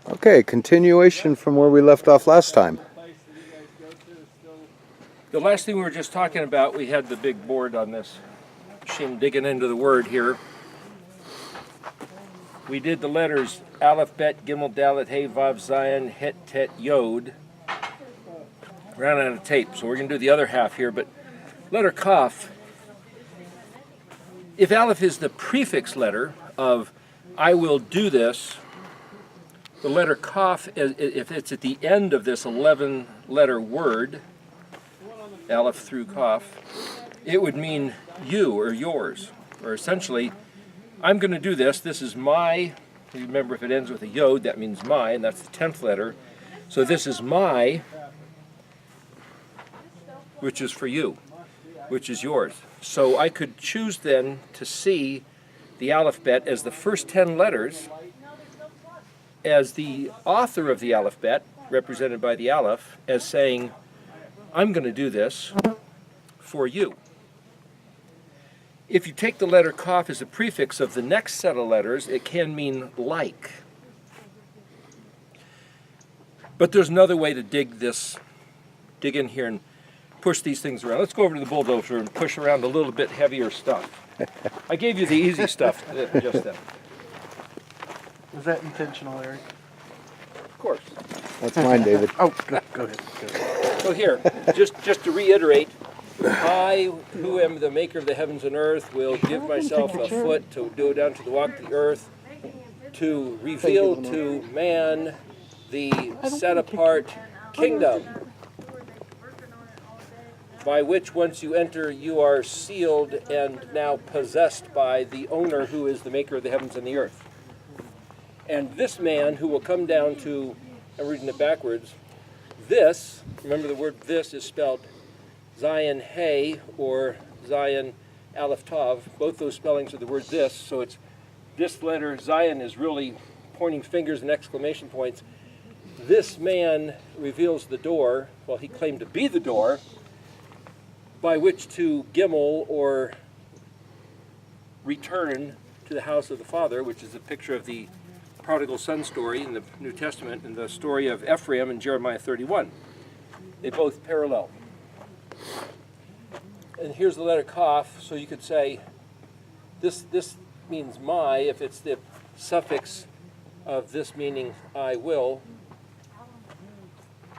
Okay, continuation from where we left off last time. The last thing we were just talking about, we had the big board on this machine digging into the word here. We did the letters aleph-bet, gimel, dalet, hey, vav, zayin, het, tet, yod. Ran out of tape, so we're going to do the other half here. But letter kaf, if aleph is the prefix letter of I will do this, the letter kaf, if it's at the end of this 11-letter word, aleph through kaf, it would mean you or yours, or essentially, I'm going to do this. This is my, remember if it ends with a yod, that means my, and that's the 10th letter. So this is my, which is for you, which is yours. So I could choose then to see the aleph-bet as the first 10 letters as the author of the aleph-bet, represented by the aleph, as saying, I'm going to do this for you. If you take the letter kaf as a prefix of the next set of letters, it can mean like. But there's another way to dig in here and push these things around. Let's go over to the bulldozer and push around a little bit heavier stuff. I gave you the easy stuff just then. Was that intentional, Eric? Of course. That's mine, David. Oh, go ahead. So here, just to reiterate, I, who am the maker of the heavens and earth, will give myself a foot to go down to the walk of the earth, to reveal to man the set-apart kingdom, by which once you enter, you are sealed and now possessed by the owner who is the maker of the heavens and the earth. And this man who will come down to, I'm reading it backwards, this, remember the word this is spelled zayin hey or zayin alef-tav. Both those spellings are the word this, so it's this letter, zayin, is really pointing fingers and exclamation points. This man reveals the door, well, he claimed to be the door, by which to gimel or return to the house of the Father, which is a picture of the prodigal son story in the New Testament and the story of Ephraim in Jeremiah 31. They both parallel. And here's the letter kaf, so you could say this means my, if it's the suffix of this meaning I will.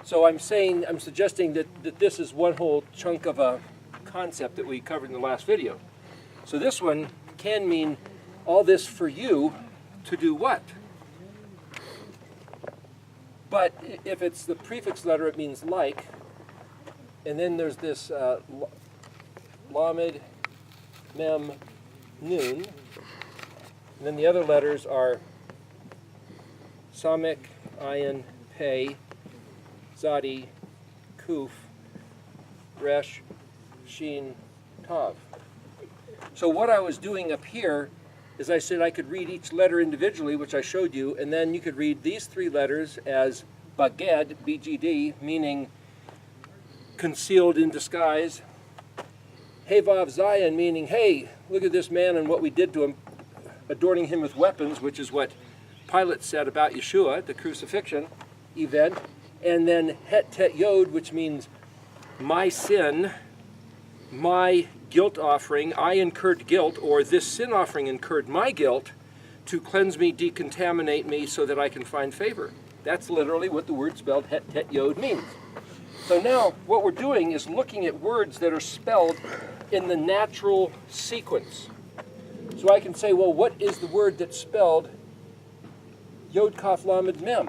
So I'm suggesting that this is one whole chunk of a concept that we covered in the last video. So this one can mean all this for you to do what? But if it's the prefix letter, it means like. And then there's this lamed, mem, nun. And then the other letters are samek, ayin, pei, zadi, kuf, resh, shin, tav. So what I was doing up here is I said I could read each letter individually, which I showed you, and then you could read these three letters as baged, BGD, meaning concealed in disguise. Hey vav zayin, meaning, hey, look at this man and what we did to him, adorning him with weapons, which is what Pilate said about Yeshua, the crucifixion event. And then het tet yod, which means my sin, my guilt offering, I incurred guilt, or this sin offering incurred my guilt to cleanse me, decontaminate me, so that I can find favor. That's literally what the word spelled het tet yod means. So now what we're doing is looking at words that are spelled in the natural sequence. So I can say, well, what is the word that's spelled yod kaf lamed mem?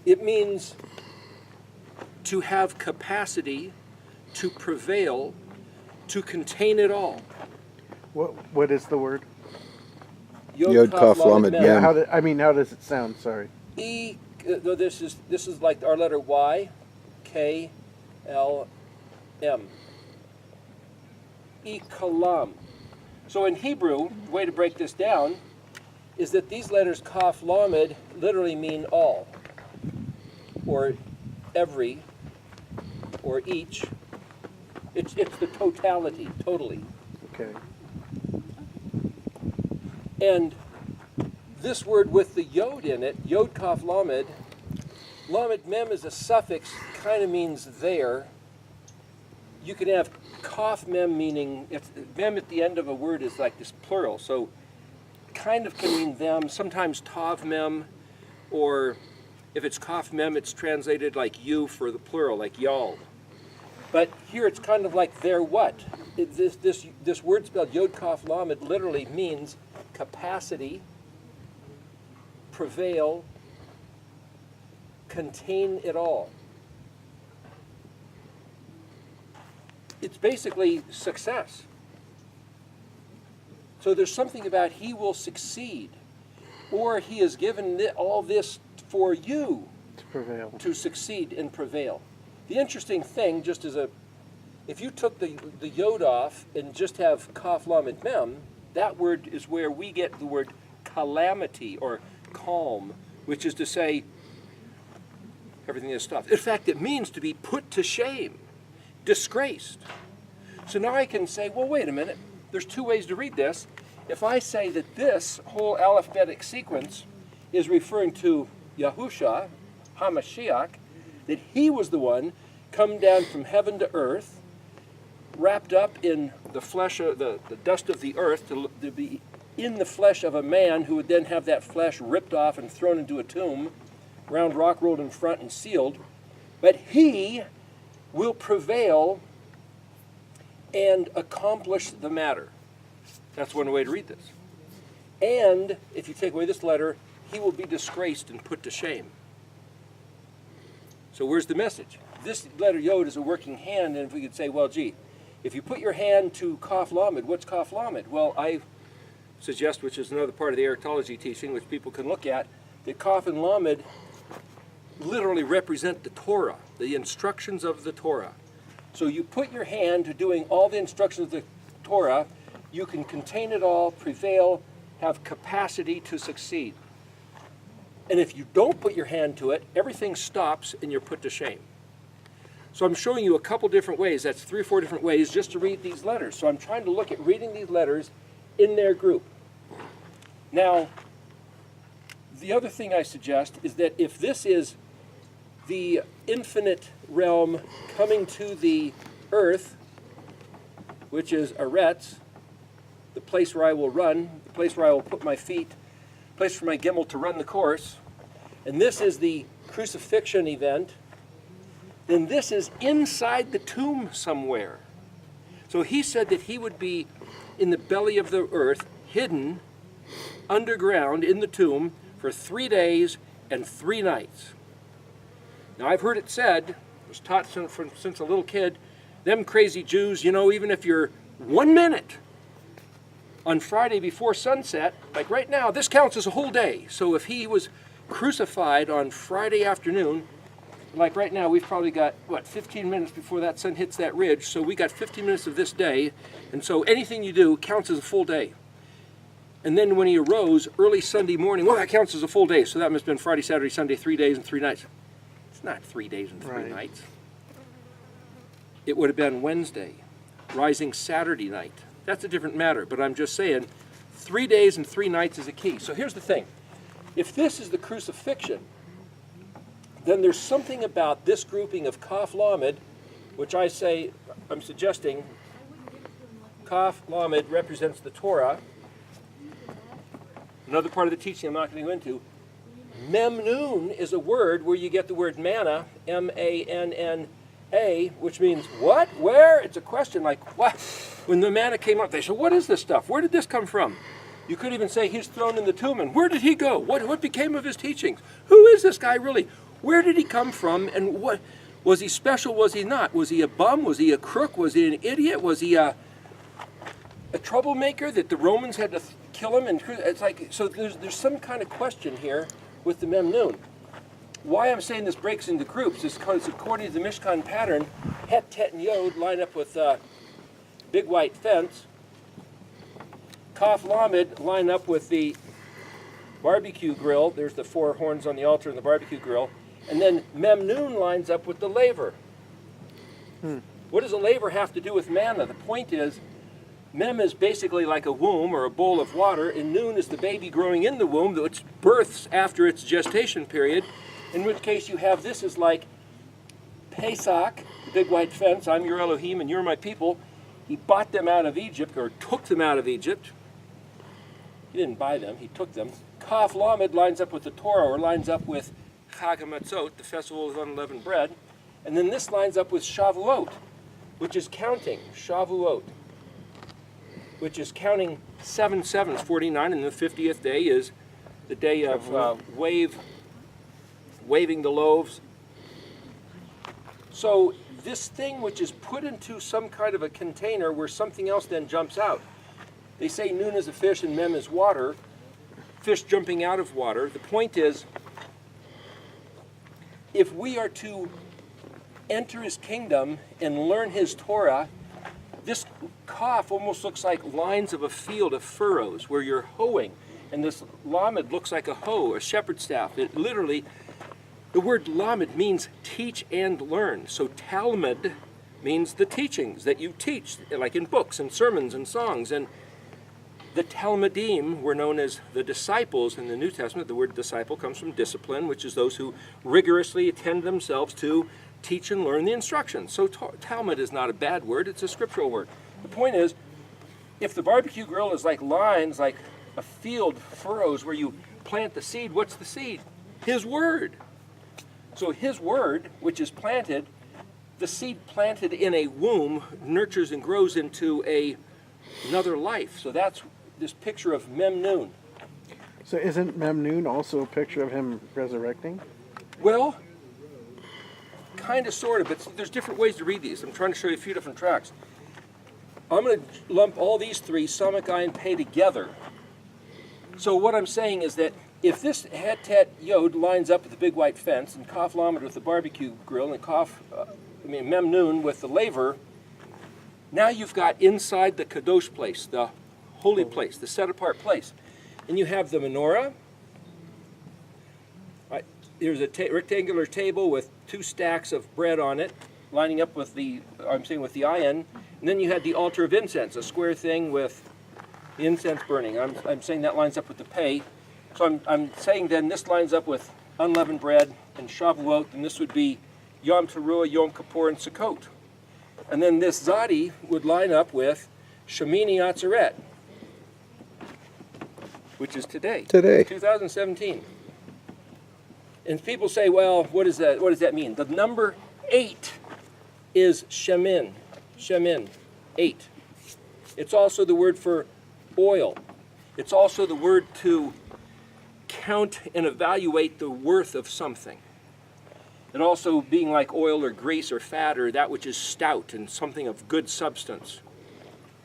It means to have capacity, to prevail, to contain it all. What is the word? Yod kaf lamed mem. Yeah, how does it sound? Sorry. This is like our letter Y, K, L, M. Kalam. So in Hebrew, the way to break this down is that these letters kaf lamed literally mean all, or every, or each. It's the totality, totally. Okay. And this word with the yod in it, yod kaf lamed, lamed mem is a suffix, kind of means there. You can have kaf mem meaning, if mem at the end of a word is like this plural, so kind of can mean them, sometimes tav mem, or if it's kaf mem, it's translated like you for the plural, like y'all. But here it's kind of like their what? This word spelled yod kaf lamed literally means capacity, prevail, contain it all. It's basically success. So there's something about he will succeed, or he has given all this for you To prevail. to succeed and prevail. The interesting thing, just as if you took the yod off and just have kaf lamed mem, that word is where we get the word calamity or calm, which is to say everything is stopped. In fact, it means to be put to shame, disgraced. So now I can say, well, wait a minute. There's two ways to read this. If I say that this whole aleph-betic sequence is referring to Yahusha, HaMashiach, that he was the one come down from heaven to earth, wrapped up in the flesh of the dust of the earth to be in the flesh of a man who would then have that flesh ripped off and thrown into a tomb, round rock rolled in front and sealed. But he will prevail and accomplish the matter. That's one way to read this. And if you take away this letter, he will be disgraced and put to shame. So where's the message? This letter yod is a working hand, and if we could say, well, gee, if you put your hand to kaf lamed, what's kaf lamed? Well, I suggest, which is another part of the erectology teaching, which people can look at, that kaf and lamed literally represent the Torah, the instructions of the Torah. So you put your hand to doing all the instructions of the Torah, you can contain it all, prevail, have capacity to succeed. And if you don't put your hand to it, everything stops and you're put to shame. So I'm showing you a couple different ways, that's 3 or 4 different ways just to read these letters. So I'm trying to look at reading these letters in their group. Now, the other thing I suggest is that if this is the infinite realm coming to the earth, which is Aretz, the place where I will run, the place where I will put my feet, the place for my gimel to run the course, and this is the crucifixion event, then this is inside the tomb somewhere. So he said that he would be in the belly of the earth, hidden underground in the tomb for 3 days and 3 nights. Now I've heard it said, I was taught since a little kid, them crazy Jews, you know, even if you're 1 minute on Friday before sunset, like right now, this counts as a whole day. So if he was crucified on Friday afternoon, like right now, we've probably got, 15 minutes before that sun hits that ridge, so we got 15 minutes of this day, and so anything you do counts as a full day. And then when he arose early Sunday morning, well, that counts as a full day, so that must have been Friday, Saturday, Sunday, 3 days and 3 nights. It's not 3 days and 3 nights. It would have been Wednesday, rising Saturday night. That's a different matter, but I'm just saying 3 days and 3 nights is a key. So here's the thing. If this is the crucifixion, then there's something about this grouping of kaf lamed, which I'm suggesting, kaf lamed represents the Torah. Another part of the teaching I'm not going to go into. Mem nun is a word where you get the word manna, M-A-N-N-A, which means what? Where? It's a question like, what? When the manna came up, they said, what is this stuff? Where did this come from? You could even say he's thrown in the tomb, and where did he go? What became of his teachings? Who is this guy really? Where did he come from, and what? Was he special, was he not? Was he a bum? Was he a crook? Was he an idiot? Was he a troublemaker that the Romans had to kill him? And it's like, so there's some kind of question here with the Mem Nun. Why I'm saying this breaks into groups is because according to the Mishkan pattern, Het, Tet, and Yod line up with big white fence. Kaf Lamed line up with the barbecue grill. There's the 4 horns on the altar and the barbecue grill. And then Mem Nun lines up with the laver. What does a laver have to do with manna? The point is, Mem is basically like a womb or a bowl of water, and Nun is the baby growing in the womb, which births after its gestation period, in which case you have this is like Pesach, the big white fence, I'm your Elohim and you're my people. He bought them out of Egypt, or took them out of Egypt. He didn't buy them, he took them. Kaf Lamed lines up with the Torah, or lines up with Chag HaMatzot, the festival of unleavened bread. And then this lines up with Shavuot, which is counting, Shavuot, which is counting 7 sevens, 49, and the 50th day is the day of waving the loaves. So this thing which is put into some kind of a container where something else then jumps out. They say Nun is a fish and Mem is water, fish jumping out of water. The point is, if we are to enter his kingdom and learn his Torah, this kaf almost looks like lines of a field of furrows where you're hoeing, and this lamed looks like a hoe, a shepherd's staff. It literally, the word lamed means teach and learn. So Talmud means the teachings that you teach, like in books and sermons and songs. And the Talmudim were known as the disciples in the New Testament. The word disciple comes from discipline, which is those who rigorously attend themselves to teach and learn the instructions. So Talmud is not a bad word, it's a scriptural word. The point is, if the barbecue grill is like lines, like a field, furrows where you plant the seed, what's the seed? His word. So his word, which is planted, the seed planted in a womb nurtures and grows into another life. So that's this picture of Mem Nun. So isn't Memnoon also a picture of him resurrecting? Well, kind of, sort of, but there's different ways to read these. I'm trying to show you a few different tracks. I'm going to lump all these three, Samak, Ayin, Pei, together. So what I'm saying is that if this Het Tet Yod lines up with the big white fence, and Kaf Lamed with the barbecue grill, and Mem Nun with the laver, now you've got inside the Kadosh place, the holy place, the set-apart place. And you have the menorah. There's a rectangular table with 2 stacks of bread on it, lining up with the ayin. And then you had the altar of incense, a square thing with the incense burning. I'm saying that lines up with the pei. So I'm saying then this lines up with unleavened bread and Shavuot, and this would be Yom Teruah, Yom Kippur, and Sukkot. And then this Zadi would line up with Shemini Atzeret, which is today. Today. 2017. And people say, well, what does that mean? The number 8 is Shemin. Shemin, 8. It's also the word for oil. It's also the word to count and evaluate the worth of something. It also being like oil or grease or fat or that which is stout and something of good substance.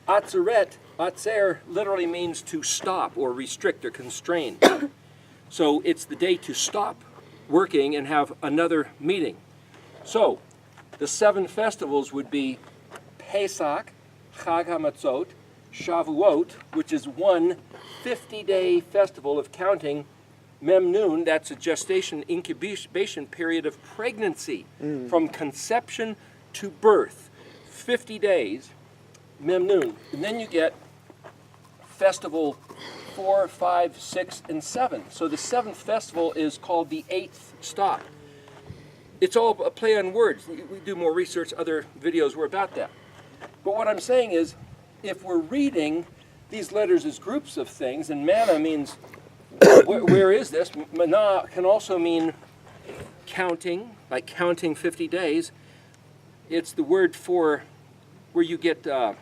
Atzeret, atzer, literally means to stop or restrict or constrain. So it's the day to stop working and have another meeting. So the 7 festivals would be Pesach, Chag HaMatzot, Shavuot, which is one 50-day festival of counting Mem Nun. That's a gestation incubation period of pregnancy from conception to birth. 50 days, Mem Nun. And then you get festival 4, 5, 6, and 7. So the 7th festival is called the 8th stop. It's all a play on words. We do more research, other videos were about that. But what I'm saying is, if we're reading these letters as groups of things, and manna means, where is this? Mana can also mean counting, like counting 50 days. It's the word for where you get to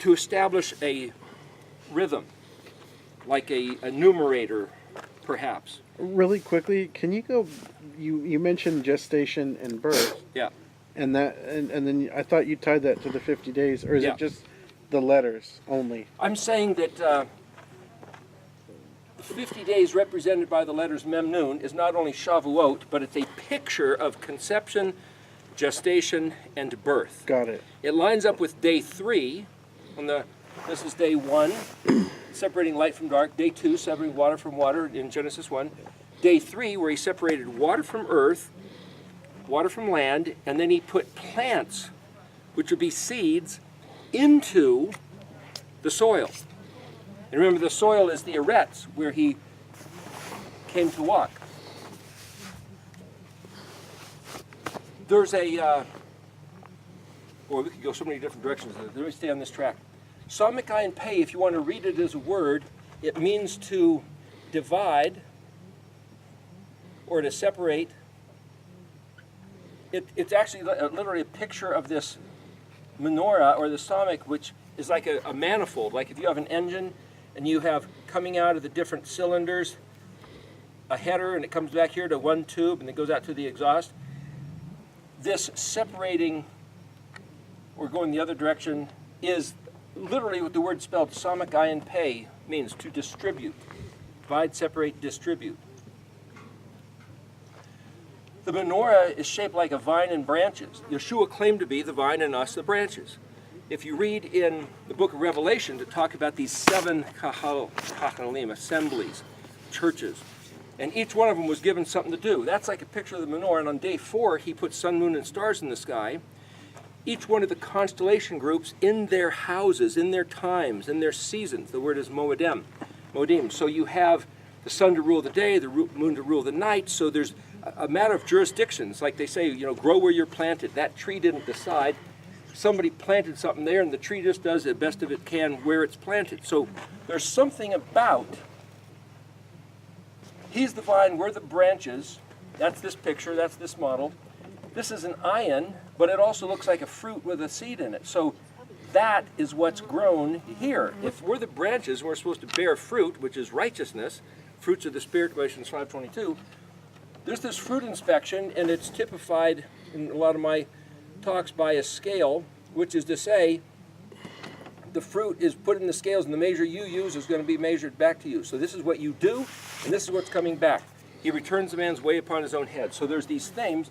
establish a rhythm, like a numerator, perhaps. Really quickly, can you go? You mentioned gestation and birth. Yeah. And then I thought you tied that to the 50 days, or is it just the letters only? I'm saying that the 50 days represented by the letters Mem Nun is not only Shavuot, but it's a picture of conception, gestation, and birth. Got it. It lines up with day 3. This is day 1, separating light from dark. Day 2, separating water from water in Genesis 1. Day 3, where he separated water from earth, water from land, and then he put plants, which would be seeds, into the soil. And remember, the soil is the Aretz, where he came to walk. There's a, boy, we could go so many different directions. Let me stay on this track. Samek ayin pei, if you want to read it as a word, it means to divide or to separate. It's actually literally a picture of this menorah or the samek, which is like a manifold. Like if you have an engine and you have coming out of the different cylinders a header, and it comes back here to one tube and it goes out to the exhaust. This separating or going the other direction is literally what the word spelled samek ayin pei means, to distribute. Divide, separate, distribute. The menorah is shaped like a vine and branches. Yeshua claimed to be the vine and us the branches. If you read in the book of Revelation to talk about these 7 kahalim, assemblies, churches, and each one of them was given something to do. That's like a picture of the menorah, and on day 4 he put sun, moon, and stars in the sky. Each one of the constellation groups in their houses, in their times, in their seasons. The word is moedim. So you have the sun to rule the day, the moon to rule the night, so there's a matter of jurisdictions. Like they say, you know, grow where you're planted. That tree didn't decide. Somebody planted something there, and the tree just does the best of it can where it's planted. So there's something about, he's the vine, we're the branches. That's this picture, that's this model. This is an ayin, but it also looks like a fruit with a seed in it. So that is what's grown here. If we're the branches, we're supposed to bear fruit, which is righteousness, fruits of the Spirit, Galatians 5:22. There's this fruit inspection, and it's typified in a lot of my talks by a scale, which is to say the fruit is put in the scales, and the measure you use is going to be measured back to you. So this is what you do, and this is what's coming back. He returns the man's way upon his own head. So there's these themes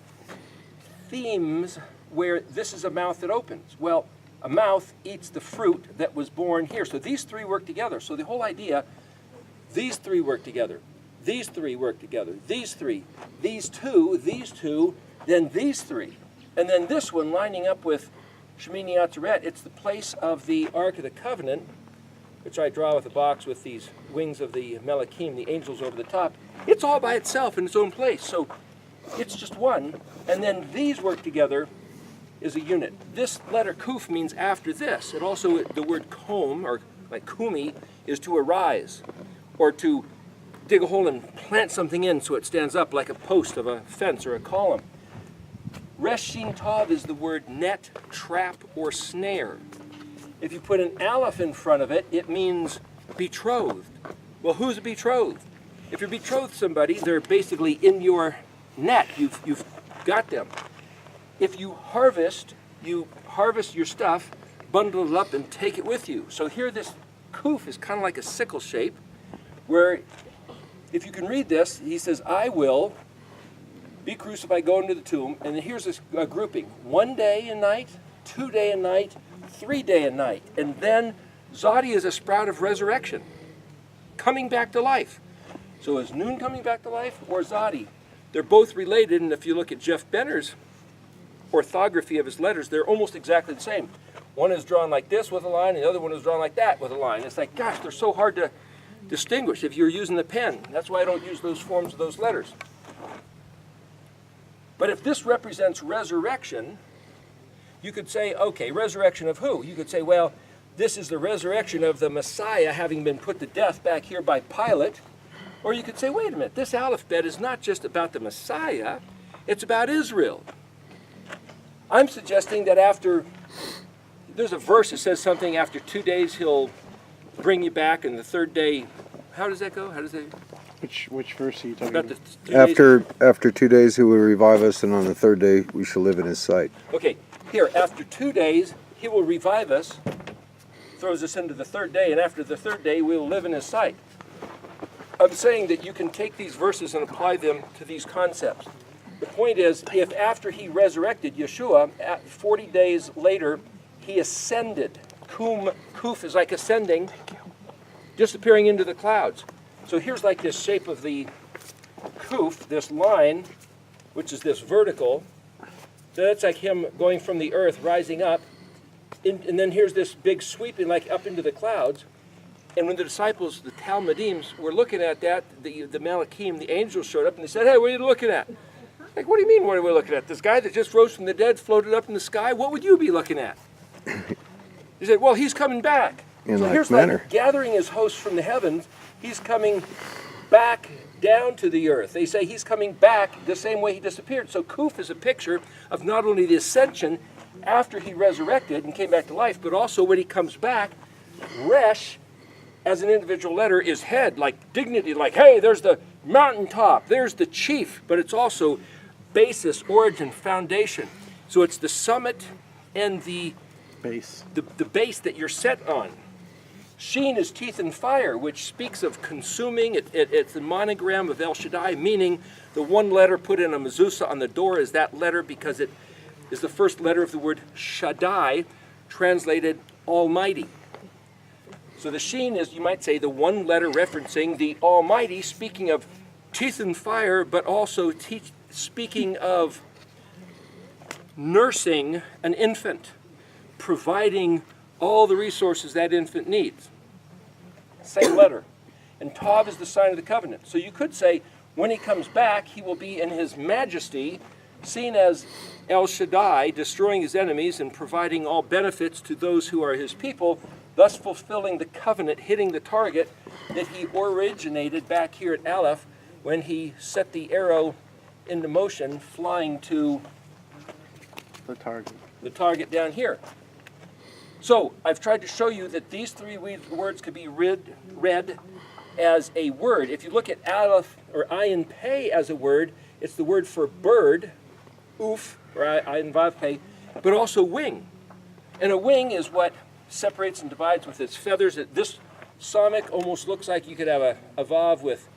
where this is a mouth that opens. Well, a mouth eats the fruit that was born here. So these three work together. So the whole idea, these three work together. These three work together. These three. These two, then these three. And then this one lining up with Shemini Atzeret, it's the place of the Ark of the Covenant, which I draw with a box with these wings of the Melachim, the angels over the top. It's all by itself in its own place. So it's just one. And then these work together is a unit. This letter kuf means after this. It also, the word kom, or like kumi, is to arise, or to dig a hole and plant something in so it stands up like a post of a fence or a column. Resh Shin Tav is the word net, trap, or snare. If you put an aleph in front of it, it means betrothed. Well, who's betrothed? If you're betrothed to somebody, they're basically in your net. You've got them. If you harvest your stuff, bundle it up, and take it with you. So here this kuf is kind of like a sickle shape, where if you can read this, he says, I will be crucified, go into the tomb, and then here's this grouping. 1 day and night, 2 day and night, 3 day and night. And then Zadi is a sprout of resurrection, coming back to life. So is Noon coming back to life, or Zadi? They're both related, and if you look at Jeff Benner's orthography of his letters, they're almost exactly the same. One is drawn like this with a line, and the other one is drawn like that with a line. It's like, gosh, they're so hard to distinguish if you're using the pen. That's why I don't use those forms of those letters. But if this represents resurrection, you could say, okay, resurrection of who? You could say, well, this is the resurrection of the Messiah having been put to death back here by Pilate. Or you could say, wait a minute, this aleph-bet is not just about the Messiah, it's about Israel. I'm suggesting that there's a verse that says something, after 2 days he'll bring you back, and the third day, how does that go? Which verse are you talking about? After 2 days he will revive us, and on the third day we shall live in his sight. Okay, here, after 2 days he will revive us, throws us into the third day, and after the third day we will live in his sight. I'm saying that you can take these verses and apply them to these concepts. The point is, if after he resurrected Yeshua, 40 days later, he ascended. Kuf is like ascending, disappearing into the clouds. So here's like this shape of the kuf, this line, which is this vertical. That's like him going from the earth, rising up, and then here's this big sweeping like up into the clouds. And when the disciples, the Talmudim, were looking at that, the Malachim, the angels showed up and they said, hey, what are you looking at? Like, what do you mean, what are we looking at? This guy that just rose from the dead floated up in the sky? What would you be looking at? He said, well, he's coming back. In so like here's manner. like gathering his hosts from the heavens. He's coming back down to the earth. They say he's coming back the same way he disappeared. So Kuf is a picture of not only the ascension after he resurrected and came back to life, but also when he comes back, Resh, as an individual letter, is head, like dignity, like, hey, there's the mountaintop, there's the chief, but it's also basis, origin, foundation. So it's the summit and the Base. the base that you're set on. Sheen is teeth and fire, which speaks of consuming. It's the monogram of El Shaddai, meaning the one letter put in a mezuzah on the door is that letter because it is the first letter of the word Shaddai, translated Almighty. So the Sheen is, you might say, the one letter referencing the Almighty, speaking of teeth and fire, but also speaking of nursing an infant, providing all the resources that infant needs. Same letter. And Tav is the sign of the covenant. So you could say, when he comes back, he will be in his majesty, seen as El Shaddai, destroying his enemies and providing all benefits to those who are his people, thus fulfilling the covenant, hitting the target that he originated back here at Aleph when he set the arrow into motion, flying to The target down here. So I've tried to show you that these three words could be read as a word. If you look at aleph or ayin pei as a word, it's the word for bird, uf, or ayin vav pei, but also wing. And a wing is what separates and divides with its feathers. This samik almost looks like you could have a vav with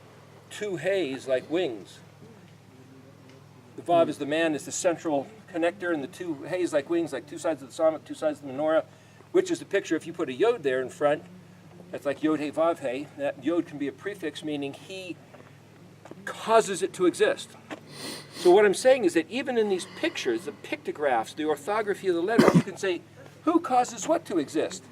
two hays like wings. The vav is the man, is the central connector, and the two hays like wings, like two sides of the samik, two sides of the menorah, which is the picture. If you put a yod there in front, that's like yod hey vav hey. That yod can be a prefix, meaning he causes it to exist. So what I'm saying is that even in these pictures, the pictographs, the orthography of the letters, you can say, who causes what to exist?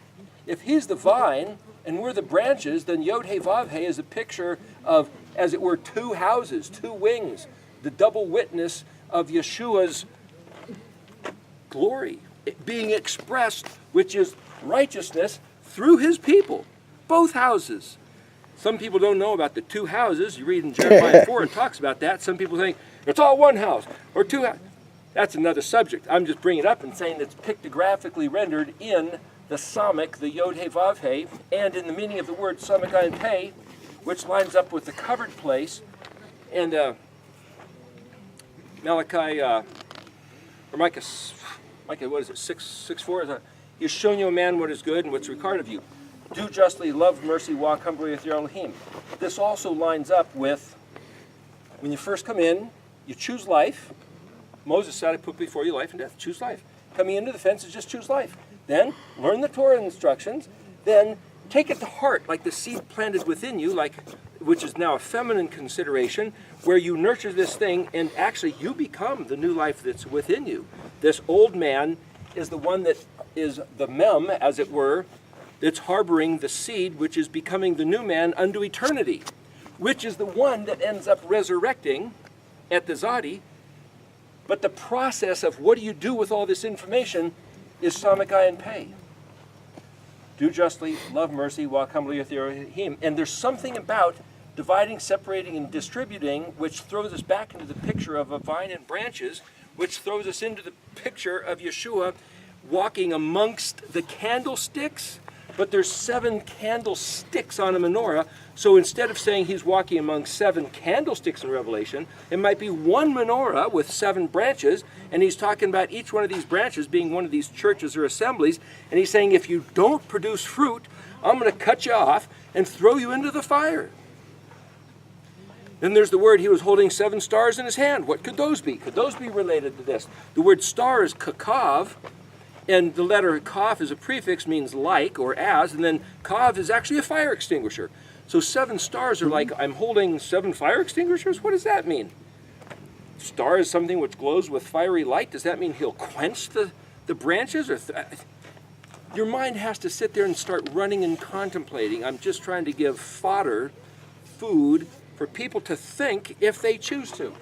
If he's the vine and we're the branches, then yod hey vav hey is a picture of, as it were, two houses, two wings, the double witness of Yeshua's glory being expressed, which is righteousness through his people, both houses. Some people don't know about the two houses. You read in Jeremiah 4, it talks about that. Some people think it's all one house or two houses. That's another subject. I'm just bringing it up and saying it's pictographically rendered in the samik, the yod hey vav hey, and in the meaning of the word samik ayin pei, which lines up with the covered place. And Malachi, or Micah, what is it, 6:4? He has shown you a man what is good and what's required of you. Do justly, love mercy, walk humbly with your Elohim. This also lines up with when you first come in, you choose life. Moses said, I put before you life and death. Choose life. Coming into the fence is just choose life. Then learn the Torah instructions. Then take it to heart, like the seed planted within you, which is now a feminine consideration, where you nurture this thing and actually you become the new life that's within you. This old man is the one that is the mem, as it were, that's harboring the seed, which is becoming the new man unto eternity, which is the one that ends up resurrecting at the Zadi. But the process of what do you do with all this information is samik ayin pei. Do justly, love mercy, walk humbly with your Elohim. And there's something about dividing, separating, and distributing which throws us back into the picture of a vine and branches, which throws us into the picture of Yeshua walking amongst the candlesticks. But there's 7 candlesticks on a menorah. So instead of saying he's walking among 7 candlesticks in Revelation, it might be one menorah with 7 branches, and he's talking about each one of these branches being one of these churches or assemblies, and he's saying if you don't produce fruit, I'm going to cut you off and throw you into the fire. Then there's the word, he was holding 7 stars in his hand. What could those be? Could those be related to this? The word star is kakav, and the letter kaf is a prefix, means like or as, and then kav is actually a fire extinguisher. So 7 stars are like, I'm holding 7 fire extinguishers? What does that mean? Star is something which glows with fiery light. Does that mean he'll quench the branches? Or your mind has to sit there and start running and contemplating. I'm just trying to give fodder, food, for people to think if they choose to.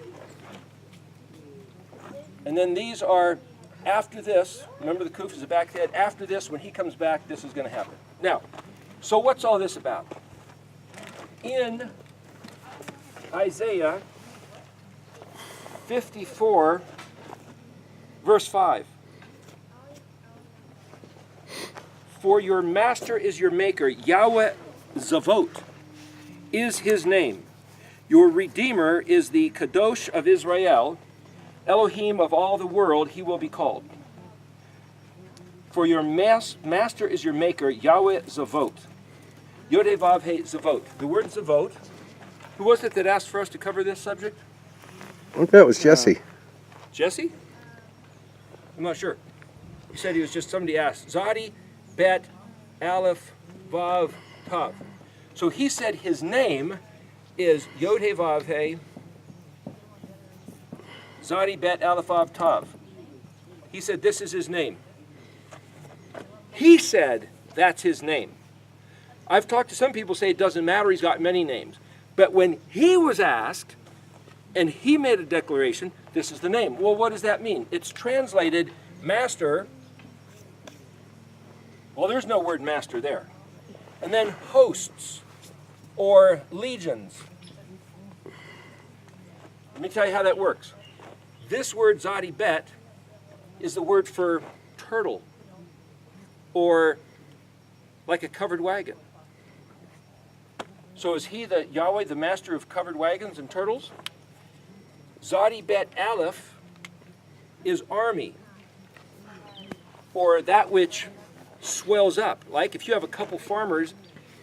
And then these are, after this, remember the kuf is the back of the head, after this, when he comes back, this is going to happen. Now, so what's all this about? In Isaiah 54, verse 5. For your master is your maker, Yahweh Zavot is his name. Your Redeemer is the Kadosh of Israel, Elohim of all the world he will be called. For your master is your maker, Yahweh Zavot. Yodhe Vav He Zavot. The word Zavot, who was it that asked for us to cover this subject? Okay, it was Jesse. Jesse? I'm not sure. He said he was just, somebody asked. Zadi, Bet, Aleph, Vav, Tav. So he said his name is Yodhe Vav He, Zadi, Bet, Aleph, Vav, Tav. He said this is his name. He said that's his name. I've talked to some people who say it doesn't matter, he's got many names. But when he was asked, and he made a declaration, this is the name. Well, what does that mean? It's translated master. Well, there's no word master there. And then hosts or legions. Let me tell you how that works. This word Zadi Bet is the word for turtle or like a covered wagon. So is he the Yahweh, the master of covered wagons and turtles? Zadi Bet Aleph is army, or that which swells up. Like if you have a couple farmers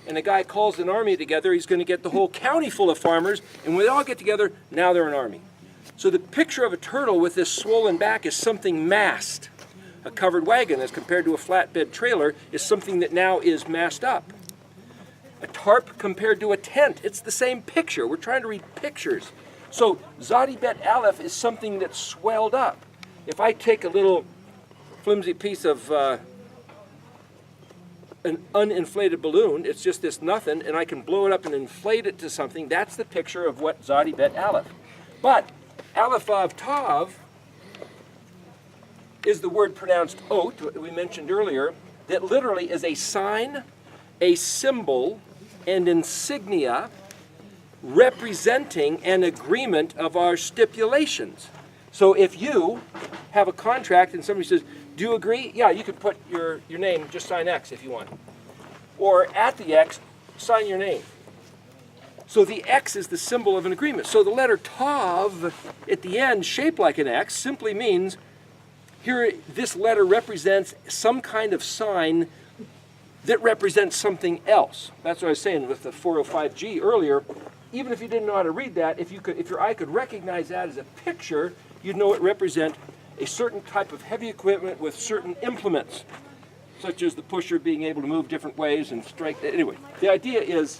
and a guy calls an army together, he's going to get the whole county full of farmers, and when they all get together, now they're an army. So the picture of a turtle with this swollen back is something massed. A covered wagon, as compared to a flatbed trailer, is something that now is massed up. A tarp compared to a tent, it's the same picture. We're trying to read pictures. So Zadi Bet Aleph is something that's swelled up. If I take a little flimsy piece of an uninflated balloon, it's just this nothing, and I can blow it up and inflate it to something, that's the picture of what Zadi Bet Aleph. But aleph-tav is the word pronounced ot, that we mentioned earlier, that literally is a sign, a symbol, and insignia representing an agreement of our stipulations. So if you have a contract and somebody says, do you agree? Yeah, you could put your name, just sign X if you want. Or at the X, sign your name. So the X is the symbol of an agreement. So the letter Tav at the end, shaped like an X, simply means here this letter represents some kind of sign that represents something else. That's what I was saying with the 405G earlier. Even if you didn't know how to read that, if your eye could recognize that as a picture, you'd know it represent a certain type of heavy equipment with certain implements, such as the pusher being able to move different ways and strike. Anyway, the idea is,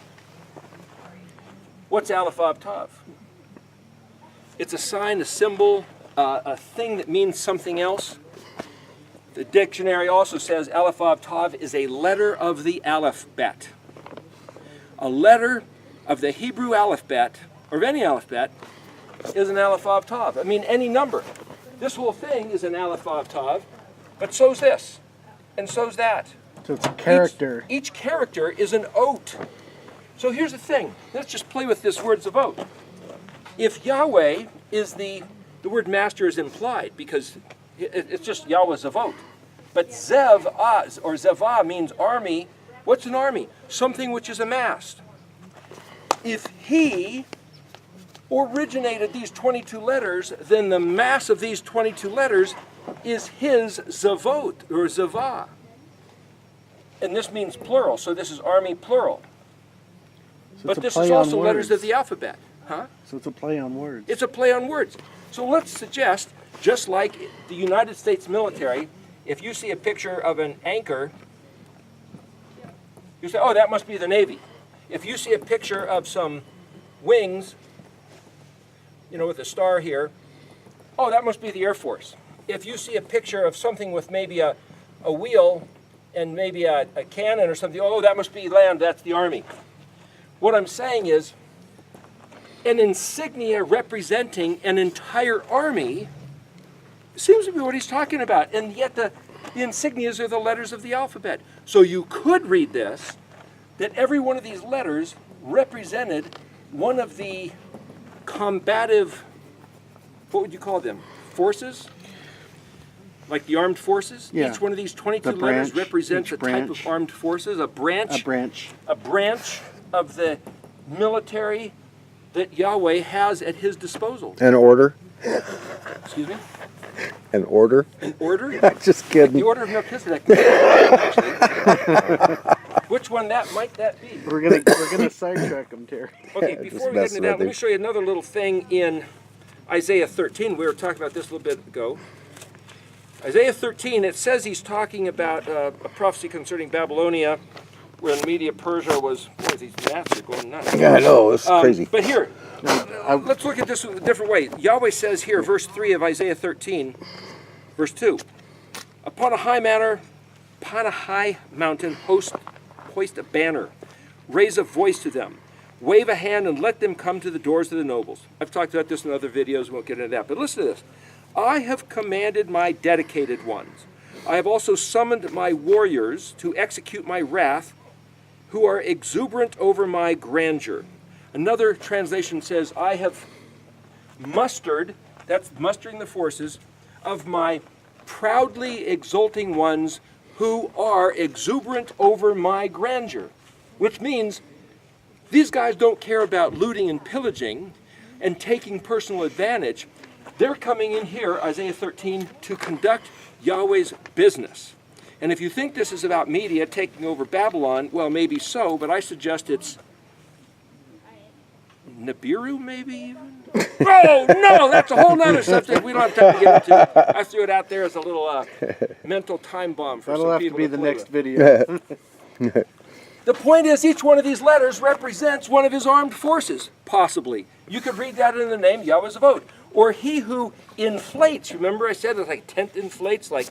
what's aleph-tav? It's a sign, a symbol, a thing that means something else. The dictionary also says aleph-tav is a letter of the aleph-bet. A letter of the Hebrew aleph-bet, or of any aleph-bet, is an aleph-tav. I mean, any number. This whole thing is an aleph-tav, but so's this, and so's that. So it's a character. Each character is an ot. So here's the thing. Let's just play with this word zavot. If Yahweh is the word master is implied because it's just Yahweh zavot. But zev, or zevah means army. What's an army? Something which is amassed. If he originated these 22 letters, then the mass of these 22 letters is his zavot, or zevah. And this means plural, so this is army plural. So but this is also letters of the alphabet. Huh? So it's a play on words. It's a play on words. So let's suggest, just like the United States military, if you see a picture of an anchor, you say, oh, that must be the Navy. If you see a picture of some wings, with a star here, oh, that must be the Air Force. If you see a picture of something with maybe a wheel and maybe a cannon or something. Oh, that must be land, that's the army. What I'm saying is, an insignia representing an entire army seems to be what he's talking about, and yet the insignias are the letters of the alphabet. So you could read this, that every one of these letters represented one of the combative, what would you call them, forces? Like the armed forces? Yeah. Each one of these 22 The letters branch, represents a each type branch. of armed forces, a branch A branch. of the military that Yahweh has at his disposal. An order? Excuse me? An order? An order? Just kidding. The order of Melchizedek. Which one might that be? We're gonna sidetrack them, Terry. Okay, Just before we get messing into that, with let you. me show you another little thing in Isaiah 13. We were talking about this a little bit ago. Isaiah 13, it says he's talking about a prophecy concerning Babylonia, when Media Persia was, boy, these maps are going nuts. Yeah, I know, it's crazy. But here, let's look at this a different way. Yahweh says here, verse 3 of Isaiah 13, verse 2, upon a high mountain, hoist a banner, raise a voice to them, wave a hand and let them come to the doors of the nobles. I've talked about this in other videos, we won't get into that, but listen to this. I have commanded my dedicated ones. I have also summoned my warriors to execute my wrath, who are exuberant over my grandeur. Another translation says, I have mustered, that's mustering the forces, of my proudly exulting ones who are exuberant over my grandeur. Which means these guys don't care about looting and pillaging and taking personal advantage. They're coming in here, Isaiah 13, to conduct Yahweh's business. And if you think this is about Media taking over Babylon, well, maybe so, but I suggest it's Nibiru, maybe even? Oh, no, that's a whole nother subject we don't have time to get into. I threw it out there as a little mental time bomb for That'll some have to people be the play next with. video. The point is, each one of these letters represents one of his armed forces, possibly. You could read that in the name Yahweh Zavot. Or he who inflates. Remember I said it's like tent inflates, like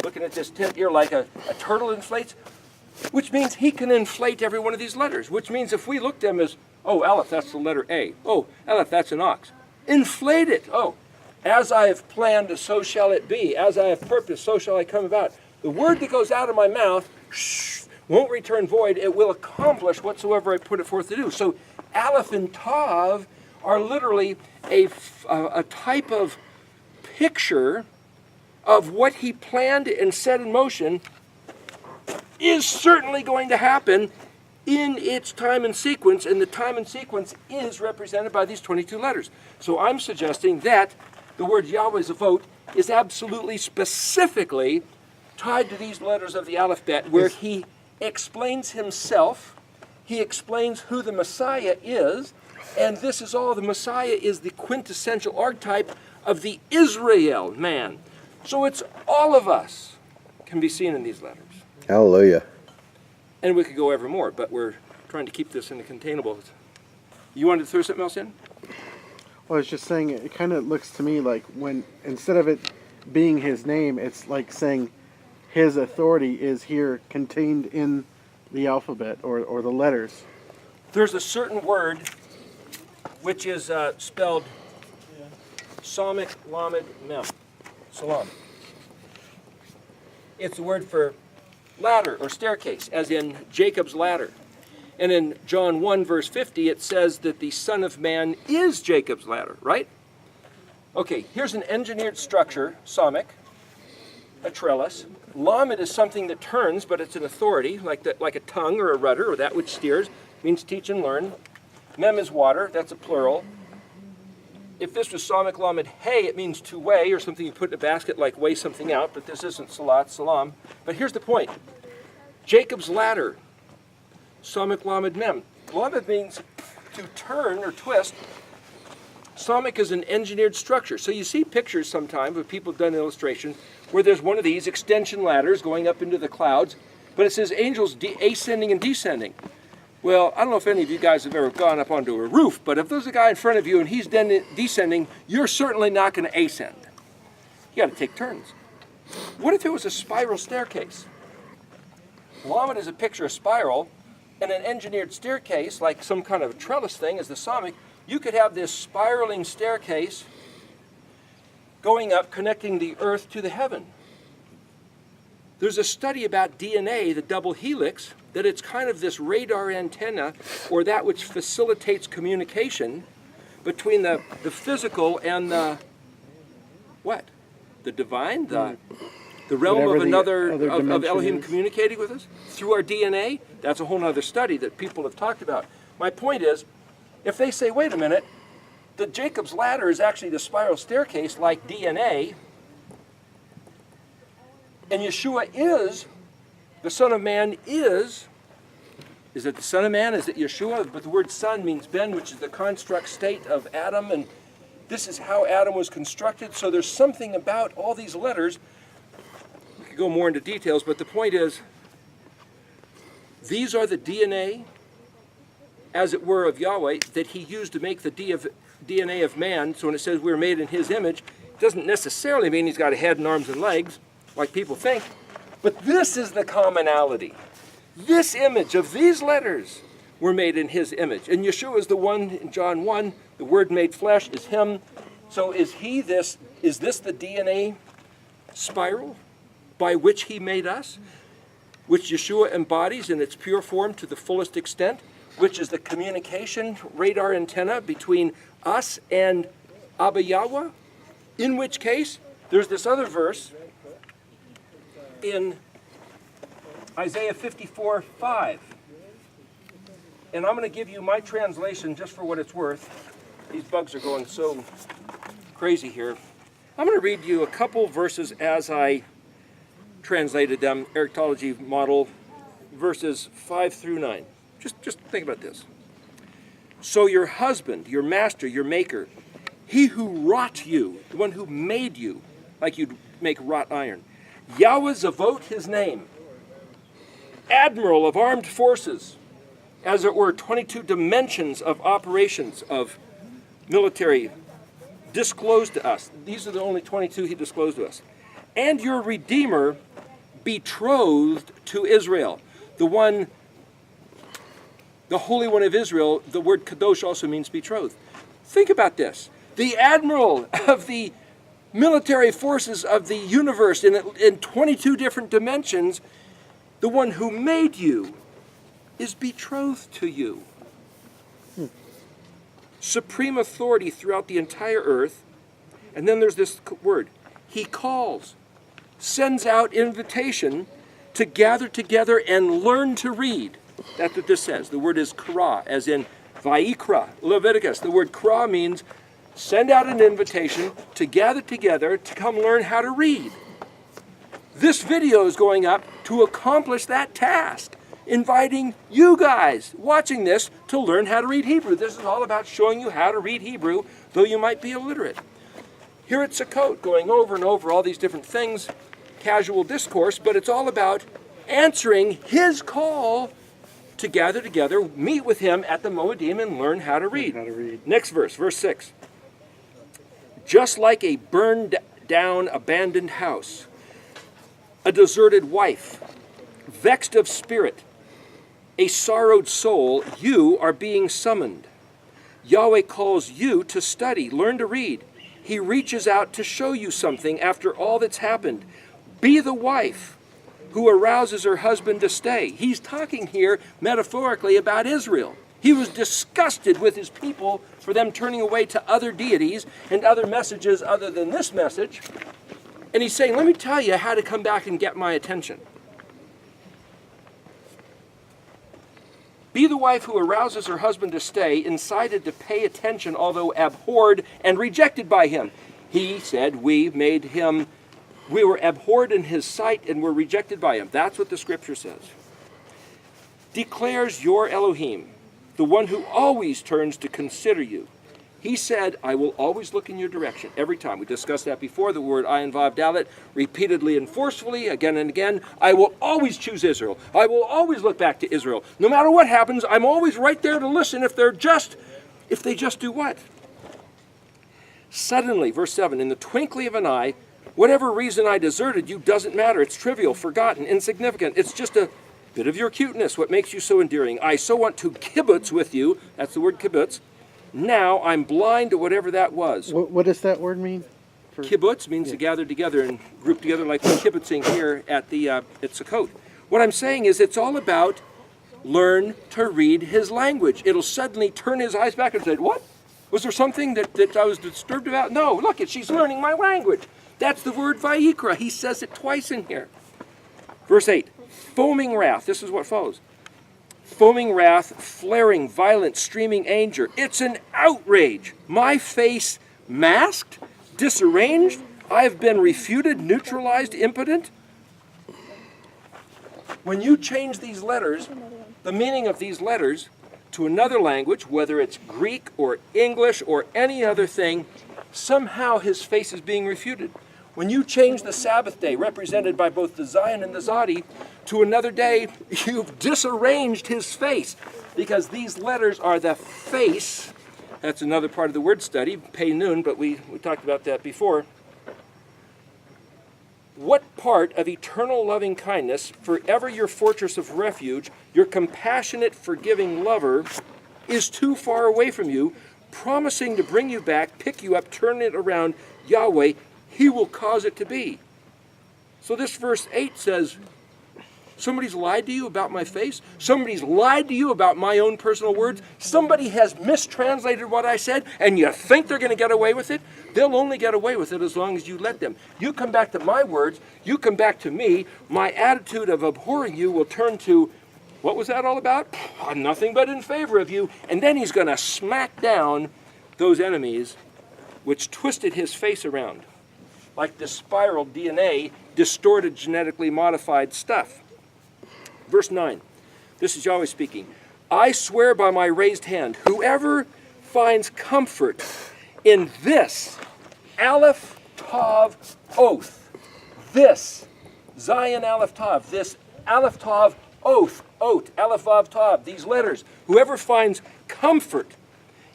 looking at this tent here, like a turtle inflates? Which means he can inflate every one of these letters. Which means if we look at them as, oh, aleph, that's the letter A. Oh, aleph, that's an ox. Inflate it. Oh, as I have planned, so shall it be. As I have purposed, so shall I come about. The word that goes out of my mouth won't return void. It will accomplish whatsoever I put it forth to do. So aleph and tav are literally a type of picture of what he planned and set in motion is certainly going to happen in its time and sequence, and the time and sequence is represented by these 22 letters. So I'm suggesting that the word Yahweh Zavot is absolutely specifically tied to these letters of the aleph-bet, where he explains himself, he explains who the Messiah is, and this is all. The Messiah is the quintessential archetype of the Israel man. So it's all of us can be seen in these letters. Hallelujah. And we could go ever more, but we're trying to keep this in the containable. You wanted to throw something else in? Well, I was just saying, it kind of looks to me like when, instead of it being his name, it's like saying his authority is here contained in the alphabet or the letters. There's a certain word which is spelled Samik Lamed Mem. Salam. It's the word for ladder or staircase, as in Jacob's ladder. And in John 1, verse 50, it says that the Son of Man is Jacob's ladder, right? Okay, here's an engineered structure, Samik, a trellis. Lamed is something that turns, but it's an authority, like a tongue or a rudder, or that which steers, means teach and learn. Mem is water, that's a plural. If this was Samik Lamed Hey, it means to weigh, or something you put in a basket like weigh something out, but this isn't Salat, Salam. But here's the point. Jacob's ladder, Samik Lamed Mem. Lamed means to turn or twist. Samik is an engineered structure. So you see pictures sometimes of people done illustrations where there's one of these extension ladders going up into the clouds, but it says angels ascending and descending. Well, I don't know if any of you guys have ever gone up onto a roof, but if there's a guy in front of you and he's descending, you're certainly not going to ascend. You got to take turns. What if it was a spiral staircase? Lamed is a picture of spiral, and an engineered staircase, like some kind of trellis thing, is the samik. You could have this spiraling staircase going up, connecting the earth to the heaven. There's a study about DNA, the double helix, that it's kind of this radar antenna, or that which facilitates communication between the physical and the what? The divine? The realm Whatever of another, other of dimension Elohim is. communicating with us through our DNA. That's a whole other study that people have talked about. My point is, if they say, wait a minute, the Jacob's ladder is actually the spiral staircase like DNA, and Yeshua is, the Son of Man is it the Son of Man? Is it Yeshua? But the word son means ben, which is the construct state of Adam, and this is how Adam was constructed. So there's something about all these letters. We could go more into details, but the point is, these are the DNA, as it were, of Yahweh, that he used to make the DNA of man. So when it says we were made in his image, it doesn't necessarily mean he's got a head and arms and legs, like people think. But this is the commonality. This image of these letters were made in his image. And Yeshua is the one in John 1, the Word made flesh is him. So is this the DNA spiral by which he made us, which Yeshua embodies in its pure form to the fullest extent, which is the communication radar antenna between us and Abba Yahweh? In which case, there's this other verse in Isaiah 54:5. And I'm going to give you my translation just for what it's worth. These bugs are going so crazy here. I'm going to read you a couple verses as I translated them, Erictology model, verses 5 through 9. Just think about this. So your husband, your master, your maker, he who wrought you, the one who made you, like you'd make wrought iron, Yahweh Zavot, his name, admiral of armed forces, as it were, 22 dimensions of operations of military disclosed to us. These are the only 22 he disclosed to us. And your Redeemer, betrothed to Israel. The Holy One of Israel, the word kadosh also means betrothed. Think about this. The admiral of the military forces of the universe in 22 different dimensions, the one who made you is betrothed to you. Supreme authority throughout the entire earth. And then there's this word. He calls, sends out invitation to gather together and learn to read. That's what this says. The word is kra, as in Vayikra, Leviticus. The word kra means send out an invitation to gather together to come learn how to read. This video is going up to accomplish that task, inviting you guys watching this to learn how to read Hebrew. This is all about showing you how to read Hebrew, though you might be illiterate. Here at Sukkot, going over and over all these different things, casual discourse, but it's all about answering his call to gather together, meet with him at the Moedim and learn how to read. Next verse, verse 6. Just like a burned down, abandoned house, a deserted wife, vexed of spirit, a sorrowed soul, you are being summoned. Yahweh calls you to study, learn to read. He reaches out to show you something after all that's happened. Be the wife who arouses her husband to stay. He's talking here metaphorically about Israel. He was disgusted with his people for them turning away to other deities and other messages other than this message. And he's saying, let me tell you how to come back and get my attention. Be the wife who arouses her husband to stay, incited to pay attention, although abhorred and rejected by him. He said, we were abhorred in his sight and were rejected by him. That's what the scripture says. Declares your Elohim, the one who always turns to consider you. He said, I will always look in your direction every time. We discussed that before, the word ayin vav dalet, repeatedly and forcefully, again and again. I will always choose Israel. I will always look back to Israel. No matter what happens, I'm always right there to listen if they just do what? Suddenly, verse 7, in the twinkling of an eye, whatever reason I deserted you doesn't matter. It's trivial, forgotten, insignificant. It's just Bit of your cuteness, what makes you so endearing. I so want to kibbutz with you. That's the word kibbutz. Now I'm blind to whatever that was. What does that word mean? Kibbutz means to gather together and group together like we're kibbutzing here at Sukkot. What I'm saying is it's all about learn to read his language. It'll suddenly turn his eyes back and say, what? Was there something that I was disturbed about? No, look, she's learning my language. That's the word vayikra. He says it twice in here. Verse 8, foaming wrath. This is what follows. Foaming wrath, flaring, violent, streaming anger. It's an outrage. My face masked, disarranged. I've been refuted, neutralized, impotent. When you change these letters, the meaning of these letters to another language, whether it's Greek or English or any other thing, somehow his face is being refuted. When you change the Sabbath day, represented by both the Zion and the Zadi, to another day, you've disarranged his face, because these letters are the face. That's another part of the word study, pei nun, but we talked about that before. What part of eternal loving kindness, forever your fortress of refuge, your compassionate, forgiving lover, is too far away from you, promising to bring you back, pick you up, turn it around, Yahweh, he will cause it to be. So this verse 8 says, somebody's lied to you about my face. Somebody's lied to you about my own personal words. Somebody has mistranslated what I said, and you think they're going to get away with it? They'll only get away with it as long as you let them. You come back to my words, you come back to me, my attitude of abhorring you will turn to, what was that all about? I'm nothing but in favor of you. And then he's going to smack down those enemies which twisted his face around, like this spiral DNA, distorted, genetically modified stuff. Verse 9, this is Yahweh speaking. I swear by my raised hand, whoever finds comfort in this aleph-tav oath, this Zion aleph-tav, this aleph-tav oath, aleph-tav, these letters, whoever finds comfort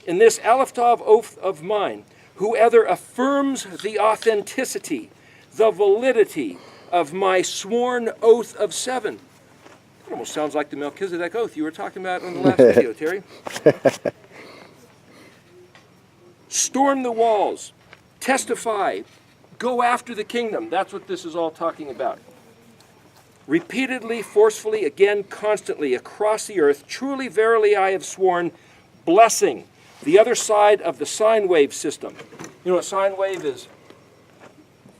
in this aleph-tav oath of mine, whoever affirms the authenticity, the validity of my sworn oath of 7. It almost sounds like the Melchizedek oath you were talking about in the last video, Terry. Storm the walls, testify, go after the kingdom. That's what this is all talking about. Repeatedly, forcefully, again, constantly, across the earth, truly, verily, I have sworn, blessing. The other side of the sine wave system. You know, a sine wave is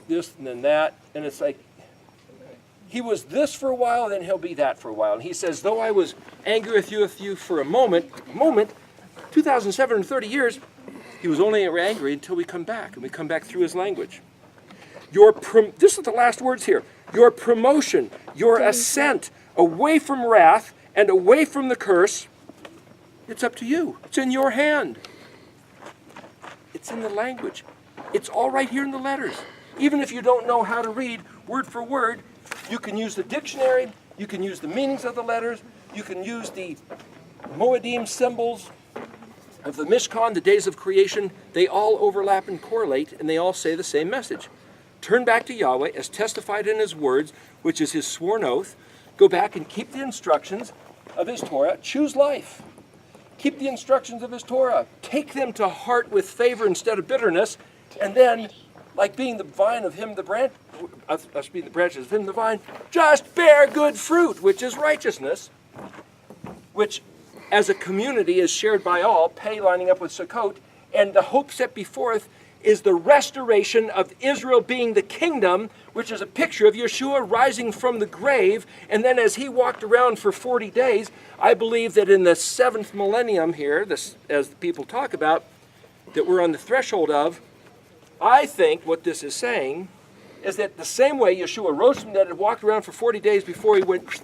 this and then that, and it's like, he was this for a while, then he'll be that for a while. And he says, though I was angry with you for a moment, 2,730 years, he was only angry until we come back, and we come back through his language. This is the last words here. Your promotion, your ascent away from wrath and away from the curse, it's up to you. It's in your hand. It's in the language. It's all right here in the letters. Even if you don't know how to read word for word, you can use the dictionary, you can use the meanings of the letters, you can use the Moedim symbols of the Mishkan, the days of creation. They all overlap and correlate, and they all say the same message. Turn back to Yahweh as testified in his words, which is his sworn oath. Go back and keep the instructions of his Torah. Choose life. Keep the instructions of his Torah. Take them to heart with favor instead of bitterness. And then, like being the vine of him, the branch, us being the branches of him, the vine, just bear good fruit, which is righteousness, which as a community is shared by all, pay lining up with Sukkot, and the hope set before us is the restoration of Israel being the kingdom, which is a picture of Yeshua rising from the grave. And then as he walked around for 40 days, I believe that in the 7th millennium here, as the people talk about, that we're on the threshold of, I think what this is saying is that the same way Yeshua rose from the dead and walked around for 40 days before he went,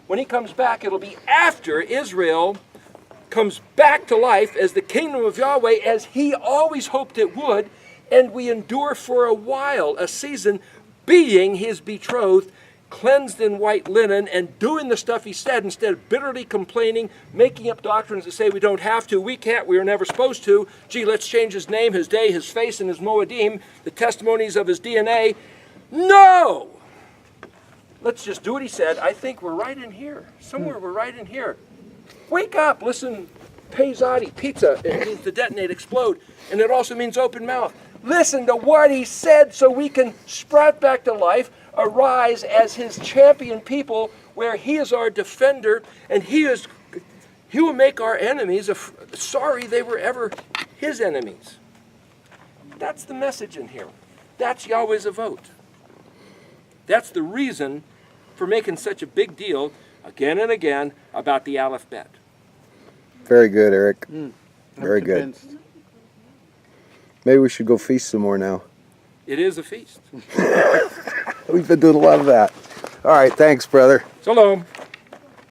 when he comes back, it'll be after Israel comes back to life as the kingdom of Yahweh, as he always hoped it would, and we endure for a while, a season, being his betrothed, cleansed in white linen, and doing the stuff he said instead of bitterly complaining, making up doctrines that say we don't have to, we can't, we were never supposed to. Gee, let's change his name, his day, his face, and his moedim, the testimonies of his DNA. No! let's just do what he said. I think we're right in here. Somewhere we're right in here. Wake up, listen, Pezzotti, pizza. It means to detonate, explode. And it also means open mouth. Listen to what he said so we can sprout back to life, arise as his champion people, where he is our defender, and he will make our enemies sorry they were ever his enemies. That's the message in here. That's Yahweh's vote. That's the reason for making such a big deal again and again about the aleph-bet. Very good, Eric. Very I'm good. convinced. Maybe we should go feast some more now. It is a feast. We've been doing a lot of that. All right, thanks, brother. Shalom.